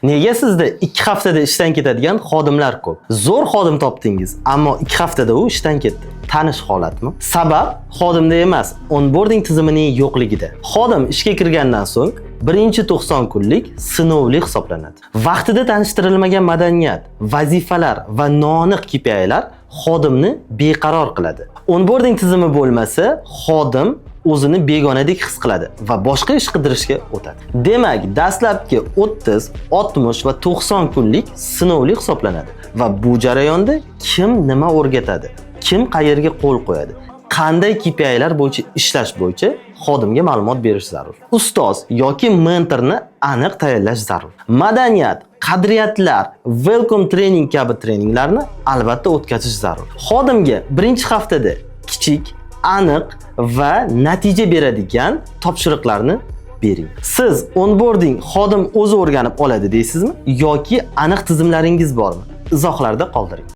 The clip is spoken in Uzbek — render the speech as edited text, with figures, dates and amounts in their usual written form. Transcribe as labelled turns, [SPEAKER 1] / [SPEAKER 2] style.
[SPEAKER 1] Nega sizda 2 haftada ishdan ketadigan xodimlar ko'p? Zo'r xodim topdingiz, ammo 2 haftada u ishdan ketdi. Tanish holatmi? Sabab xodimda emas, onboarding tizimining yo'qligida. Xodim ishga kirgandan so'ng birinchi 90 kunlik sinovli hisoblanadi. Vaqtida tanishtirilmagan madaniyat, vazifalar va noaniq KPI'lar xodimni beqaror qiladi. Onboarding tizimi bo'lmasa, xodim o'zini begonadek his qiladi va boshqa ish qidirishga o'tadi. Demak, dastlabki 30, 60 va 90 kunlik sinovli hisoblanadi va bu jarayonda kim nima o'rgatadi, kim qayerga qo'l qo'yadi, qanday KPI'lar bo'yicha ishlash bo'yicha xodimga ma'lumot berish zarur. Ustoz yoki mentorni aniq tayyorlash zarur. Madaniyat, qadriyatlar, welcome training kabi treninglarni albatta o'tkazish zarur. Xodimga birinchi haftada kichik, aniq va natija beradigan topshiriqlarni bering. Siz onboarding xodim o'zi o'rganib oladi deysizmi yoki aniq tizimlaringiz bormi? Izohlarda qoldiring.